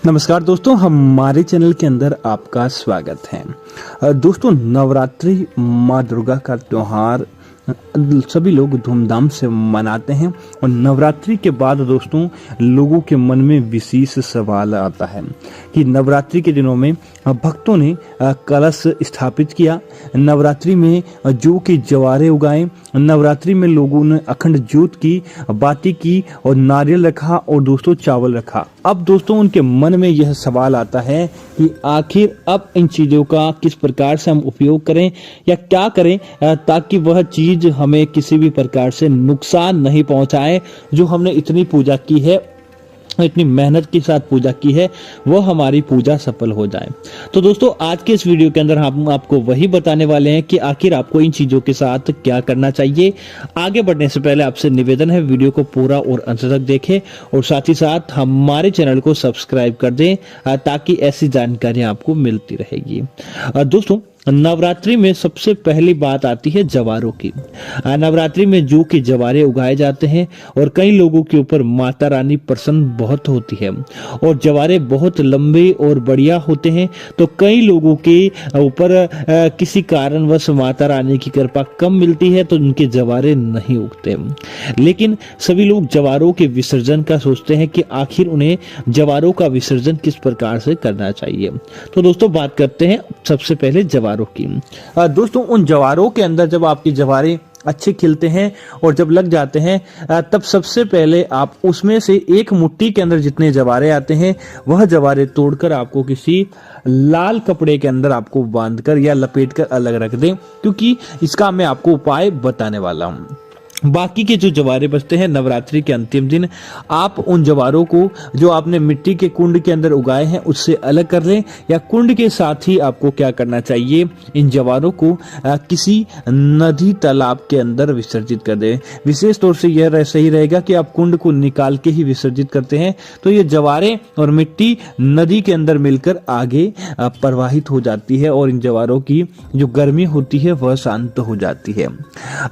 नमस्कार दोस्तों, हमारे चैनल के अंदर आपका स्वागत है। दोस्तों, नवरात्रि माँ दुर्गा का त्योहार सभी लोग धूमधाम से मनाते हैं और नवरात्रि के बाद दोस्तों लोगों के मन में विशेष सवाल आता है कि नवरात्रि के दिनों में भक्तों ने कलश स्थापित किया, नवरात्रि में जौ के जवारे उगाए, नवरात्रि में लोगों ने अखंड ज्योत की बाती की और नारियल रखा और दोस्तों चावल रखा। अब दोस्तों उनके मन में यह सवाल आता है कि आखिर अब इन चीजों का किस प्रकार से हम उपयोग करें या क्या करें ताकि वह चीज हमें किसी भी प्रकार से नुकसान नहीं पहुंचाए। जो हमने इतनी पूजा की है, इतनी मेहनत के साथ पूजा की है, वो हमारी पूजा सफल हो जाए। तो दोस्तों आज के इस वीडियो के अंदर हम आपको वही बताने वाले हैं कि आखिर आपको इन चीजों के साथ क्या करना चाहिए। आगे बढ़ने से पहले आपसे निवेदन है, वीडियो को पूरा और अंत तक देखें और साथ ही साथ हमारे चैनल को सब्सक्राइब कर दें ताकि ऐसी जानकारियां आपको मिलती रहेगी। दोस्तों नवरात्रि में सबसे पहली बात आती है जवारों की। नवरात्रि में जौ के जवारे उगाए जाते हैं और कई लोगों के ऊपर माता रानी प्रसन्न बहुत होती है और जवारे बहुत लंबे और बढ़िया होते हैं। तो कई लोगों के ऊपर किसी कारणवश माता रानी की कृपा कम मिलती है तो उनके जवारे नहीं उगते, लेकिन सभी लोग जवारों के विसर्जन का सोचते हैं कि आखिर उन्हें जवारों का विसर्जन किस प्रकार से करना चाहिए। तो दोस्तों बात करते हैं सबसे पहले जवारों की। दोस्तों उन जवारों के अंदर जब आपके जवारे अच्छे खिलते हैं और जब लग जाते हैं तब सबसे पहले आप उसमें से एक मुट्ठी के अंदर जितने जवारे आते हैं वह जवारे तोड़कर आपको किसी लाल कपड़े के अंदर आपको बांधकर या लपेटकर अलग रख दें, क्योंकि इसका मैं आपको उपाय बताने वाला हूं। बाकी के जो जवारे बचते हैं नवरात्रि के अंतिम दिन आप उन जवारों को जो आपने मिट्टी के कुंड के अंदर उगाए हैं उससे अलग कर लें, या कुंड के साथ ही आपको क्या करना चाहिए, इन जवारों को किसी नदी तालाब के अंदर विसर्जित कर दें। विशेष तौर से यह सही रहेगा कि आप कुंड को निकाल के ही विसर्जित करते हैं तो ये जवारे और मिट्टी नदी के अंदर मिलकर आगे प्रवाहित हो जाती है और इन जवारों की जो गर्मी होती है वह शांत हो जाती है।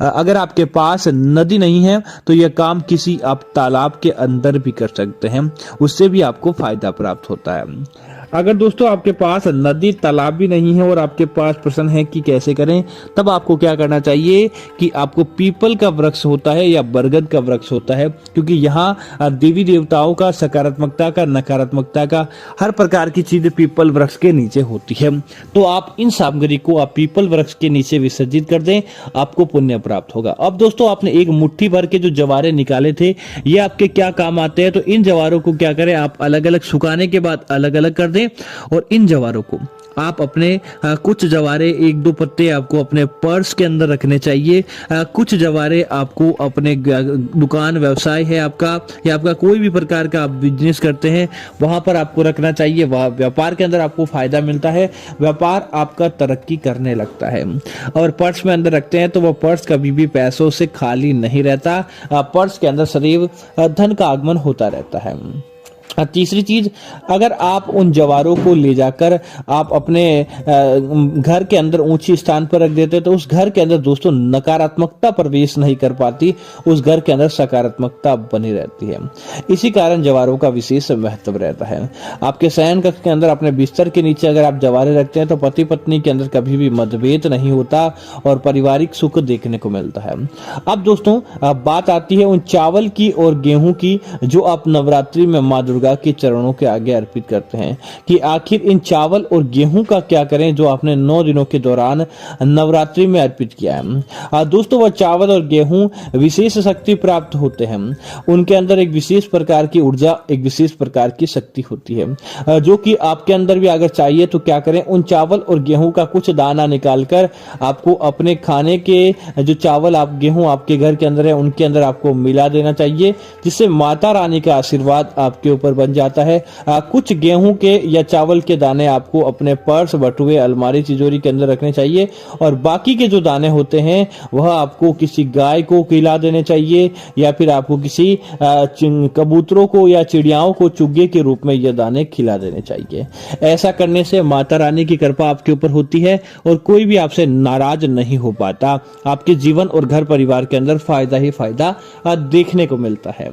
अगर आपके पास नदी नहीं है तो यह काम किसी आप तालाब के अंदर भी कर सकते हैं, उससे भी आपको फायदा प्राप्त होता है। अगर दोस्तों आपके पास नदी तालाब भी नहीं है और आपके पास प्रश्न है कि कैसे करें, तब आपको क्या करना चाहिए कि आपको पीपल का वृक्ष होता है या बरगद का वृक्ष होता है, क्योंकि यहाँ देवी देवताओं का सकारात्मकता का नकारात्मकता का हर प्रकार की चीज पीपल वृक्ष के नीचे होती है। तो आप इन सामग्री को आप पीपल वृक्ष के नीचे विसर्जित कर दें, आपको पुण्य प्राप्त होगा। अब दोस्तों आपने एक मुट्ठी भर के जो जवारे निकाले थे ये आपके क्या काम आते हैं, तो इन जवारों को क्या करें, आप अलग अलग सुखाने के बाद अलग अलग कर दें और इन जवारों को आप अपने कुछ जवारे एक दो पत्ते आपको अपने पर्स के अंदर रखने चाहिए। कुछ जवारे आपको अपने दुकान व्यवसाय है आपका या आपका कोई भी प्रकार का आप बिजनेस करते हैं वहां पर आपको रखना चाहिए। वह व्यापार के अंदर आपको फायदा मिलता है, व्यापार आपका तरक्की करने लगता है। और पर्स में अंदर रखते हैं तो वह पर्स कभी भी पैसों से खाली नहीं रहता, पर्स के अंदर सदैव धन का आगमन होता रहता है। तीसरी चीज, अगर आप उन जवारों को ले जाकर आप अपने घर के अंदर ऊंची स्थान पर रख देते तो उस घर के अंदर दोस्तों नकारात्मकता प्रवेश नहीं कर पाती, उस घर के अंदर सकारात्मकता बनी रहती है। इसी कारण जवारों का विशेष महत्व रहता है। आपके शयन कक्ष के अंदर अपने बिस्तर के नीचे अगर आप जवारे रखते हैं तो पति पत्नी के अंदर कभी भी मतभेद नहीं होता और पारिवारिक सुख देखने को मिलता है। अब दोस्तों बात आती है उन चावल की और गेहूं की जो आप नवरात्रि में माँ दुर्गा के चरणों के आगे अर्पित करते हैं कि आखिर इन चावल और गेहूं का क्या करें जो आपने 9 दिनों के दौरान नवरात्रि में अर्पित किया है। दोस्तों वह चावल और गेहूं विशेष शक्ति प्राप्त होते हैं, उनके अंदर एक विशेष प्रकार की ऊर्जा, एक विशेष प्रकार की शक्ति होती है जो कि आपके अंदर भी अगर चाहिए तो क्या करें, उन चावल और गेहूं का कुछ दाना निकालकर आपको अपने खाने के जो चावल आप गेहूं आपके घर के अंदर है उनके अंदर आपको मिला देना चाहिए, जिससे माता रानी का आशीर्वाद आपके ऊपर बन जाता है। कुछ गेहूं के या चावल के दाने आपको अपने पर्स, बटुए, अलमारी, तिजोरी के अंदर रखने चाहिए और बाकी के जो दाने होते हैं वह आपको किसी गाय को खिला देने चाहिए या फिर आपको किसी कबूतरों को या चिड़ियाओं को चुग्गे के रूप में यह दाने खिला देने चाहिए। ऐसा करने से माता रानी की कृपा आपके ऊपर होती है और कोई भी आपसे नाराज नहीं हो पाता। आपके जीवन और घर परिवार के अंदर फायदा ही फायदा देखने को मिलता है।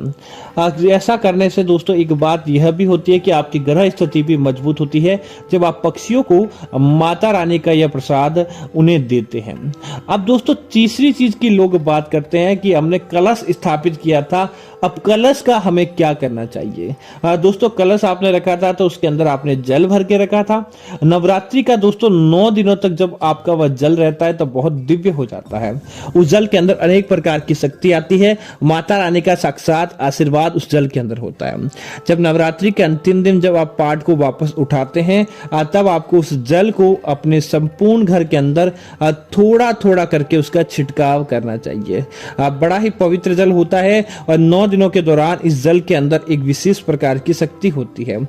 ऐसा करने से दोस्तों एक बात यह भी होती है कि आपकी ग्रह स्थिति भी मजबूत होती है जब आप पक्षियों को माता रानी का यह प्रसाद उन्हें देते हैं। अब दोस्तों तीसरी चीज की लोग बात करते हैं कि हमने कलश स्थापित किया था, अब कलश का हमें क्या करना चाहिए। दोस्तों कलश आपने रखा था तो उसके अंदर आपने जल भर के रखा था। नवरात्रि का दोस्तों 9 दिनों तक जब आपका वह जल रहता है तो बहुत दिव्य हो जाता है। उस जल के अंदर अनेक प्रकार की शक्ति आती है, माता रानी का साक्षात आशीर्वाद उस जल के अंदर होता है। जब नवरात्रि के अंतिम दिन जब आप पाठ को वापस उठाते हैं तब आपको उस जल को अपने संपूर्ण घर के अंदर थोड़ा थोड़ा करके उसका छिड़काव करना चाहिए। बड़ा ही पवित्र जल होता है और 9 दिनों के दौरान इस जल के अंदर एक विशेष प्रकार की शक्ति होती है।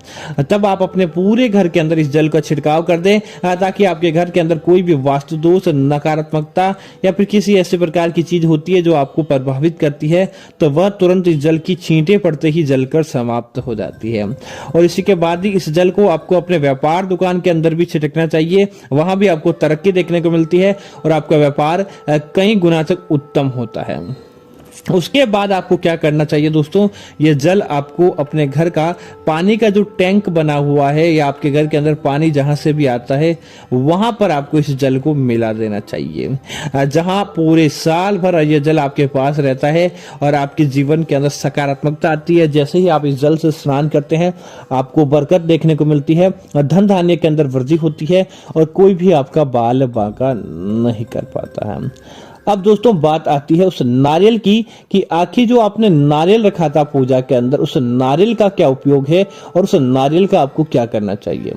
तब आप अपने पूरे घर के अंदर इस जल का छिड़काव कर दें ताकि आपके घर के अंदर कोई भी वास्तु दोष, नकारात्मकता या फिर किसी ऐसे प्रकार की चीज होती है जो आपको प्रभावित करती है तो वह तुरंत इस जल की छींटे पड़ते ही जलकर समाप्त हो जाती है। और इसी के बाद ही इस जल को आपको अपने व्यापार दुकान के अंदर भी छिड़कना चाहिए, वहां भी आपको तरक्की देखने को मिलती है और आपका व्यापार कई गुना तक उत्तम होता है। उसके बाद आपको क्या करना चाहिए दोस्तों, ये जल आपको अपने घर का पानी का जो टैंक बना हुआ है या आपके घर के अंदर पानी जहां से भी आता है वहां पर आपको इस जल को मिला देना चाहिए, जहां पूरे साल भर ये जल आपके पास रहता है और आपके जीवन के अंदर सकारात्मकता आती है। जैसे ही आप इस जल से स्नान करते हैं आपको बरकत देखने को मिलती है, धन धान्य के अंदर वृद्धि होती है और कोई भी आपका बाल बांका नहीं कर पाता है। अब दोस्तों बात आती है उस नारियल की कि आखिर जो आपने नारियल रखा था पूजा के अंदर उस नारियल का क्या उपयोग है और उस नारियल का आपको क्या करना चाहिए।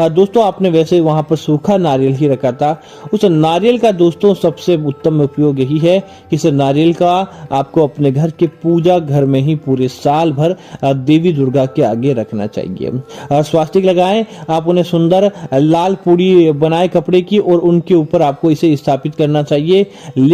दोस्तों आपने वैसे वहां पर सूखा नारियल ही रखा था, उस नारियल का दोस्तों सबसे उत्तम उपयोग यही है कि इस नारियल का आपको अपने घर के पूजा घर में ही पूरे साल भर देवी दुर्गा के आगे रखना चाहिए। स्वास्तिक लगाएं, आप उन्हें सुंदर लाल पूड़ी बनाए कपड़े की और उनके ऊपर आपको इसे स्थापित करना चाहिए।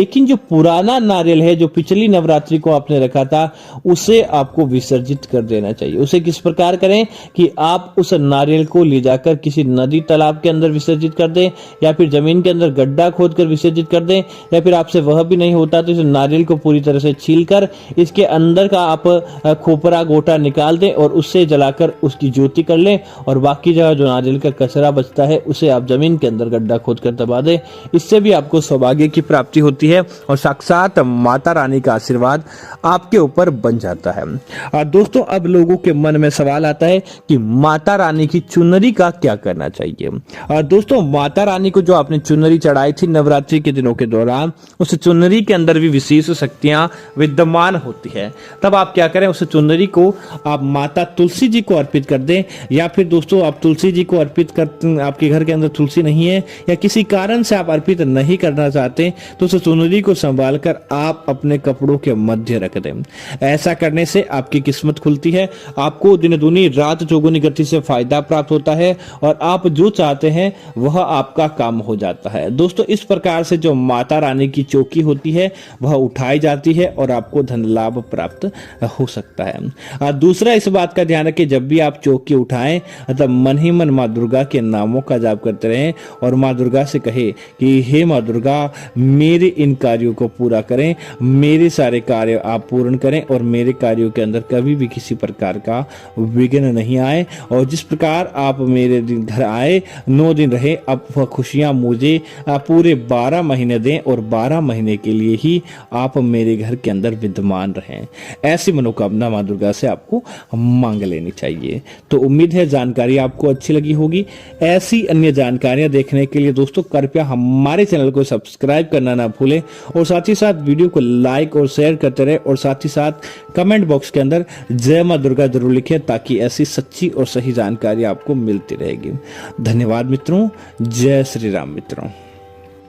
लेकिन जो पुराना नारियल है जो पिछली नवरात्रि को आपने रखा था उसे आपको विसर्जित कर देना चाहिए। उसे किस प्रकार करें कि आप उस नारियल को ले जाकर किसी नदी तालाब के अंदर विसर्जित कर दें या फिर जमीन के अंदर गड्ढा खोदकर विसर्जित कर दें, या फिर आपसे वह भी नहीं होता तो इस नारियल को पूरी तरह से छीलकर इसके अंदर का आप खोपरा गोटा निकाल दें और उससे जलाकर उसकी ज्योति कर लें और बाकी जगह जो नारियल का कचरा बचता है उसे आप जमीन के अंदर गड्ढा खोदकर दबा दें। इससे भी आपको सौभाग्य की प्राप्ति होती है और साक्षात माता रानी का आशीर्वाद आपके ऊपर बन जाता है। दोस्तों अब लोगों के मन में सवाल आता है कि माता रानी की चुनरी का क्या करना चाहिए। दोस्तों माता रानी को जो आपने चुनरी चढ़ाई थी नवरात्रि के दिनों के दौरान उस चुनरी के अंदर भी विशेष शक्तियां विद्यमान होती है। तब आप क्या करें, उस चुनरी को आप माता तुलसी जी को अर्पित कर दें, या फिर दोस्तों आप तुलसी जी को अर्पित कर, आपके घर के अंदर तुलसी नहीं है या किसी कारण से आप अर्पित नहीं करना चाहते तो उस चुनरी को संभालकर आप अपने कपड़ों के मध्य रख दें। ऐसा करने से आपकी किस्मत खुलती है, आपको दिन दूनी रात चौगुनी गति से फायदा प्राप्त होता है और आप जो चाहते हैं वह आपका काम हो जाता है। दोस्तों इस प्रकार से जो माता रानी की चौकी होती है वह उठाई जाती है और आपको धन लाभ प्राप्त हो सकता है। दूसरा इस बात का ध्यान रखें, जब भी आप चौकी उठाएं तब मन ही मन माँ दुर्गा के नामों का जाप करते रहें और माँ दुर्गा से कहे कि हे माँ दुर्गा मेरे इन कार्यों को पूरा करें, मेरे सारे कार्य आप पूर्ण करें और मेरे कार्यों के अंदर कभी भी किसी प्रकार का विघ्न नहीं आए। और जिस प्रकार आप मेरे घर आए 9 दिन रहे, अब वह खुशियां मुझे पूरे 12 महीने दें और 12 महीने के लिए ही आप मेरे घर के अंदर विद्यमान रहें। ऐसी मनोकामना मां दुर्गा से आपको मांग लेनी चाहिए। तो उम्मीद है जानकारी आपको अच्छी लगी होगी। ऐसी अन्य जानकारियां देखने के लिए दोस्तों कृपया हमारे चैनल को सब्सक्राइब करना ना भूलें और साथ ही साथ वीडियो को लाइक और शेयर करते रहे और साथ ही साथ कमेंट बॉक्स के अंदर जय मां दुर्गा जरूर लिखें ताकि ऐसी सच्ची और सही जानकारी आपको मिलती रहेगी। धन्यवाद मित्रों, जय श्री राम मित्रों।